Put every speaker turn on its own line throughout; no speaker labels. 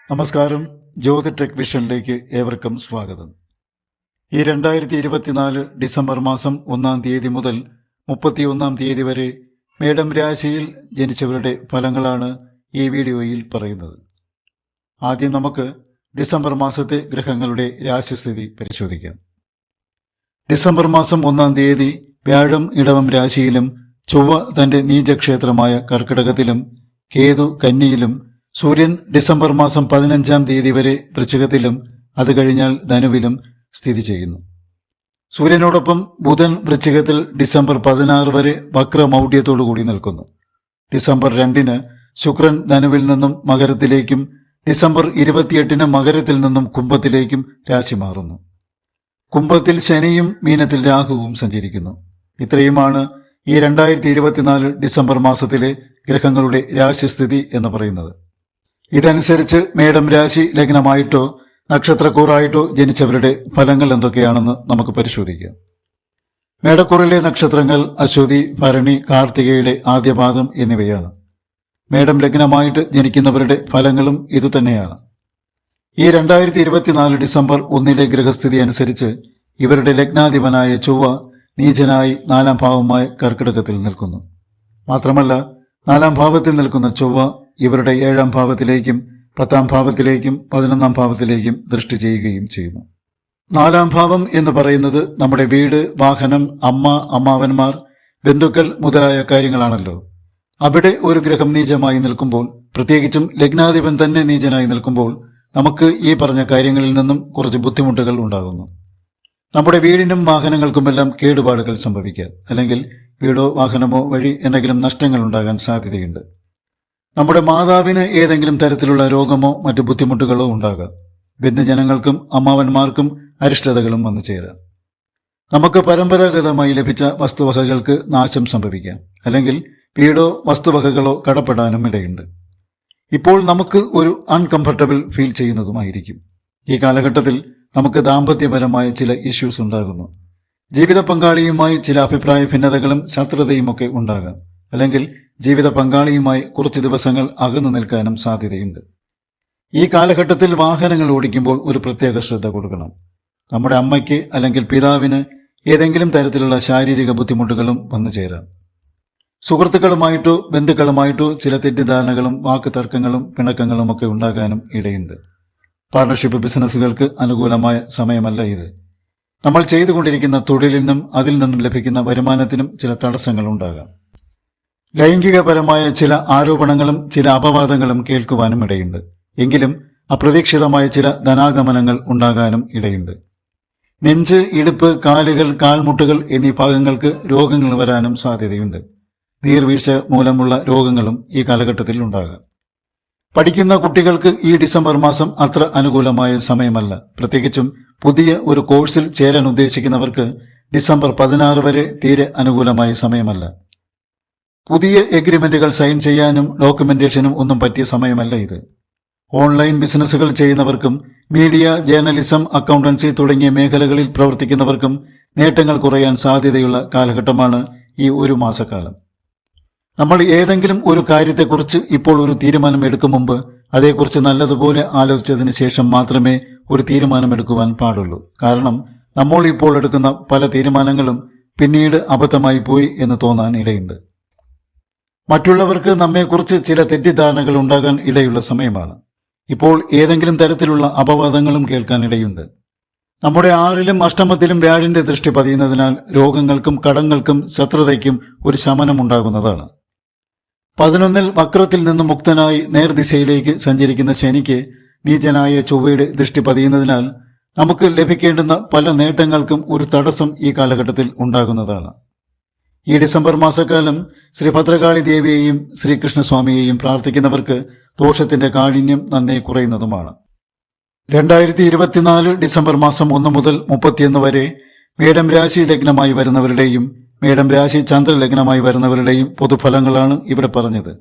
നമസ്കാരം. ജ്യോതി ടെക് വിഷനിലേക്ക് ഏവർക്കും സ്വാഗതം. ഈ 2024 ഡിസംബർ മാസം 1-ാം തീയതി മുതൽ 31-ാം തീയതി വരെ മേടം രാശിയിൽ ജനിച്ചവരുടെ ഫലങ്ങളാണ് ഈ വീഡിയോയിൽ പറയുന്നത്. ആദ്യം നമുക്ക് ഡിസംബർ മാസത്തെ ഗ്രഹങ്ങളുടെ രാശിസ്ഥിതി പരിശോധിക്കാം. ഡിസംബർ മാസം 1-ാം തീയതി വ്യാഴം ഇടവം രാശിയിലും ചൊവ്വ തന്റെ നീചക്ഷേത്രമായ കർക്കിടകത്തിലും കേതു കന്നിയിലും സൂര്യൻ ഡിസംബർ മാസം 15-ാം തീയതി വരെ വൃശ്ചികത്തിലും അത് കഴിഞ്ഞാൽ ധനുവിലും സ്ഥിതി ചെയ്യുന്നു. സൂര്യനോടൊപ്പം ബുധൻ വൃശ്ചികത്തിൽ ഡിസംബർ 16 വരെ വക്രമൗഢ്യത്തോടുകൂടി നിൽക്കുന്നു. ഡിസംബർ 2-ന് ശുക്രൻ ധനുവിൽ നിന്നും മകരത്തിലേക്കും ഡിസംബർ 28-ന് മകരത്തിൽ നിന്നും കുംഭത്തിലേക്കും രാശി മാറുന്നു. കുംഭത്തിൽ ശനിയും മീനത്തിൽ രാഹുവും സഞ്ചരിക്കുന്നു. ഇത്രയുമാണ് ഈ 2024 ഡിസംബർ മാസത്തിലെ ഗ്രഹങ്ങളുടെ രാശിസ്ഥിതി എന്ന് പറയുന്നത്. ഇതനുസരിച്ച് മേടം രാശി ലഗ്നമായിട്ടോ നക്ഷത്രക്കൂറായിട്ടോ ജനിച്ചവരുടെ ഫലങ്ങൾ എന്തൊക്കെയാണെന്ന് നമുക്ക് പരിശോധിക്കാം. മേടക്കൂറിലെ നക്ഷത്രങ്ങൾ അശ്വതി, ഭരണി, കാർത്തികയുടെ ആദ്യപാദം എന്നിവയാണ്. മേടം ലഗ്നമായിട്ട് ജനിക്കുന്നവരുടെ ഫലങ്ങളും ഇതുതന്നെയാണ്. ഈ 2024 ഡിസംബർ 1-ലെ ഗ്രഹസ്ഥിതി അനുസരിച്ച് ഇവരുടെ ലഗ്നാധിപനായ ചൊവ്വ നീചനായി 4-ാം ഭാവമായ കർക്കിടകത്തിൽ നിൽക്കുന്നു. മാത്രമല്ല 4-ാം ഭാവത്തിൽ നിൽക്കുന്ന ചൊവ്വ ഇവരുടെ 7-ാം ഭാവത്തിലേക്കും 10-ാം ഭാവത്തിലേക്കും 11-ാം ഭാവത്തിലേക്കും ദൃഷ്ടി ചെയ്യുകയും ചെയ്യുന്നു. 4-ാം ഭാവം എന്ന് പറയുന്നത് നമ്മുടെ വീട്, വാഹനം, അമ്മ, അമ്മാവന്മാർ, ബന്ധുക്കൾ മുതലായ കാര്യങ്ങളാണല്ലോ. അവിടെ ഒരു ഗ്രഹം നീചമായി നിൽക്കുമ്പോൾ, പ്രത്യേകിച്ചും ലഗ്നാധിപൻ തന്നെ നീചനായി നിൽക്കുമ്പോൾ നമുക്ക് ഈ പറഞ്ഞ കാര്യങ്ങളിൽ നിന്നും കുറച്ച് ബുദ്ധിമുട്ടുകൾ ഉണ്ടാകുന്നു. നമ്മുടെ വീടിനും വാഹനങ്ങൾക്കുമെല്ലാം കേടുപാടുകൾ സംഭവിക്കാം, അല്ലെങ്കിൽ വീടോ വാഹനമോ വഴി എന്തെങ്കിലും നഷ്ടങ്ങൾ ഉണ്ടാകാൻ സാധ്യതയുണ്ട്. നമ്മുടെ മാതാവിന് ഏതെങ്കിലും തരത്തിലുള്ള രോഗമോ മറ്റു ബുദ്ധിമുട്ടുകളോ ഉണ്ടാകാം. ബന്ധുജനങ്ങൾക്കും അമ്മാവന്മാർക്കും അരിഷ്ടതകളും വന്നു ചേരാം. നമുക്ക് പരമ്പരാഗതമായി ലഭിച്ച വസ്തുവകകൾക്ക് നാശം സംഭവിക്കാം, അല്ലെങ്കിൽ വീടോ വസ്തുവകകളോ കടപ്പെടാനും ഇടയുണ്ട്. ഇപ്പോൾ നമുക്ക് ഒരു അൺകംഫർട്ടബിൾ ഫീൽ ചെയ്യുന്നതുമായിരിക്കും. ഈ കാലഘട്ടത്തിൽ നമുക്ക് ദാമ്പത്യപരമായ ചില ഇഷ്യൂസ് ഉണ്ടാകുന്നു. ജീവിത പങ്കാളിയുമായി ചില അഭിപ്രായ ഭിന്നതകളും ശത്രുതയുമൊക്കെ ഉണ്ടാകാം, അല്ലെങ്കിൽ ജീവിത പങ്കാളിയുമായി കുറച്ച് ദിവസങ്ങൾ അകന്നു നിൽക്കാനും സാധ്യതയുണ്ട്. ഈ കാലഘട്ടത്തിൽ വാഹനങ്ങൾ ഓടിക്കുമ്പോൾ ഒരു പ്രത്യേക ശ്രദ്ധ കൊടുക്കണം. നമ്മുടെ അമ്മയ്ക്ക് അല്ലെങ്കിൽ പിതാവിന് ഏതെങ്കിലും തരത്തിലുള്ള ശാരീരിക ബുദ്ധിമുട്ടുകളും വന്നു ചേരാം. സുഹൃത്തുക്കളുമായിട്ടോ ബന്ധുക്കളുമായിട്ടോ ചില തെറ്റിദ്ധാരണകളും വാക്കുതർക്കങ്ങളും പിണക്കങ്ങളും ഒക്കെ ഉണ്ടാകാനും ഇടയുണ്ട്. പാർട്ണർഷിപ്പ് ബിസിനസ്സുകൾക്ക് അനുകൂലമായ സമയമല്ല ഇത്. നമ്മൾ ചെയ്തുകൊണ്ടിരിക്കുന്ന തൊഴിലിനും അതിൽ നിന്നും ലഭിക്കുന്ന വരുമാനത്തിനും ചില തടസ്സങ്ങൾ ഉണ്ടാകാം. ലൈംഗികപരമായ ചില ആരോപണങ്ങളും ചില അപവാദങ്ങളും കേൾക്കുവാനും ഇടയുണ്ട്. എങ്കിലും അപ്രതീക്ഷിതമായ ചില ധനാഗമനങ്ങൾ ഉണ്ടാകാനും ഇടയുണ്ട്. നെഞ്ച്, ഇടുപ്പ്, കാലുകൾ, കാൽമുട്ടുകൾ എന്നീ ഭാഗങ്ങൾക്ക് രോഗങ്ങൾ വരാനും സാധ്യതയുണ്ട്. നീർവീഴ്ച മൂലമുള്ള രോഗങ്ങളും ഈ കാലഘട്ടത്തിൽ ഉണ്ടാകാം. പഠിക്കുന്ന കുട്ടികൾക്ക് ഈ ഡിസംബർ മാസം അത്ര അനുകൂലമായ സമയമല്ല. പ്രത്യേകിച്ചും പുതിയ ഒരു കോഴ്സിൽ ചേരാൻ ഉദ്ദേശിക്കുന്നവർക്ക് ഡിസംബർ 16 വരെ തീരെ അനുകൂലമായ സമയമല്ല. പുതിയ എഗ്രിമെന്റുകൾ സൈൻ ചെയ്യാനും ഡോക്യുമെന്റേഷനും ഒന്നും പറ്റിയ സമയമല്ല ഇത്. ഓൺലൈൻ ബിസിനസ്സുകൾ ചെയ്യുന്നവർക്കും മീഡിയ, ജേർണലിസം, അക്കൗണ്ടൻസി തുടങ്ങിയ മേഖലകളിൽ പ്രവർത്തിക്കുന്നവർക്കും നേട്ടങ്ങൾ കുറയാൻ സാധ്യതയുള്ള കാലഘട്ടമാണ് ഈ ഒരു മാസക്കാലം. നമ്മൾ ഏതെങ്കിലും ഒരു കാര്യത്തെക്കുറിച്ച് ഇപ്പോൾ ഒരു തീരുമാനം എടുക്കും മുമ്പ് അതേക്കുറിച്ച് നല്ലതുപോലെ ആലോചിച്ചതിന് ശേഷം മാത്രമേ ഒരു തീരുമാനമെടുക്കുവാൻ പാടുള്ളൂ. കാരണം നമ്മൾ ഇപ്പോൾ എടുക്കുന്ന പല തീരുമാനങ്ങളും പിന്നീട് അബദ്ധമായി പോയി എന്ന് തോന്നാൻ ഇടയുണ്ട്. മറ്റുള്ളവർക്ക് നമ്മെക്കുറിച്ച് ചില തെറ്റിദ്ധാരണകൾ ഉണ്ടാകാൻ ഇടയുള്ള സമയമാണ്. ഇപ്പോൾ ഏതെങ്കിലും തരത്തിലുള്ള അപവാദങ്ങളും കേൾക്കാൻ ഇടയുണ്ട്. നമ്മുടെ 6-ലും അഷ്ടമത്തിലും വ്യാഴന്റെ ദൃഷ്ടി പതിയുന്നതിനാൽ രോഗങ്ങൾക്കും കടങ്ങൾക്കും ശത്രുതയ്ക്കും ഒരു ശമനം ഉണ്ടാകുന്നതാണ്. 11-ൽ വക്രത്തിൽ നിന്നും മുക്തനായി നേർദിശയിലേക്ക് സഞ്ചരിക്കുന്ന ശനിക്ക് നീചനായ ചൊവ്വയുടെ ദൃഷ്ടി പതിയുന്നതിനാൽ നമുക്ക് ലഭിക്കേണ്ടുന്ന പല നേട്ടങ്ങൾക്കും ഒരു തടസ്സം ഈ കാലഘട്ടത്തിൽ ഉണ്ടാകുന്നതാണ്. ഈ ഡിസംബർ മാസക്കാലം ശ്രീ ഭദ്രകാളി ദേവിയെയും ശ്രീകൃഷ്ണസ്വാമിയെയും പ്രാർത്ഥിക്കുന്നവർക്ക് ദോഷത്തിന്റെ കാഠിന്യം നന്നേ കുറയുന്നതുമാണ്. 2024 ഡിസംബർ മാസം 1 മുതൽ 31 വരെ മേടം രാശി ലഗ്നമായി വരുന്നവരുടെയും മേടം രാശി ചന്ദ്രലഗ്നമായി വരുന്നവരുടെയും പൊതുഫലങ്ങളാണ് ഇവിടെ പറഞ്ഞത്.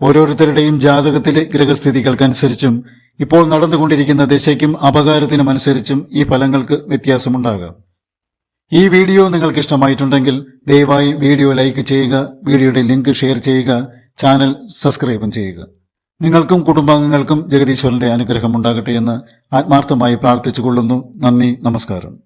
ഓരോരുത്തരുടെയും ജാതകത്തിലെ ഗ്രഹസ്ഥിതികൾക്കനുസരിച്ചും ഇപ്പോൾ നടന്നുകൊണ്ടിരിക്കുന്ന ദശയ്ക്കും അപകാരത്തിനുമനുസരിച്ചും ഈ ഫലങ്ങൾക്ക് വ്യത്യാസമുണ്ടാകാം. ഈ വീഡിയോ നിങ്ങൾക്ക് ഇഷ്ടമായിട്ടുണ്ടെങ്കിൽ ദയവായി വീഡിയോ ലൈക്ക് ചെയ്യുക, വീഡിയോയുടെ ലിങ്ക് ഷെയർ ചെയ്യുക, ചാനൽ സബ്സ്ക്രൈബും ചെയ്യുക. നിങ്ങൾക്കും കുടുംബാംഗങ്ങൾക്കും ജഗദീശ്വരന്റെ അനുഗ്രഹം ഉണ്ടാകട്ടെ എന്ന് ആത്മാർത്ഥമായി പ്രാർത്ഥിച്ചുകൊള്ളുന്നു. നന്ദി, നമസ്കാരം.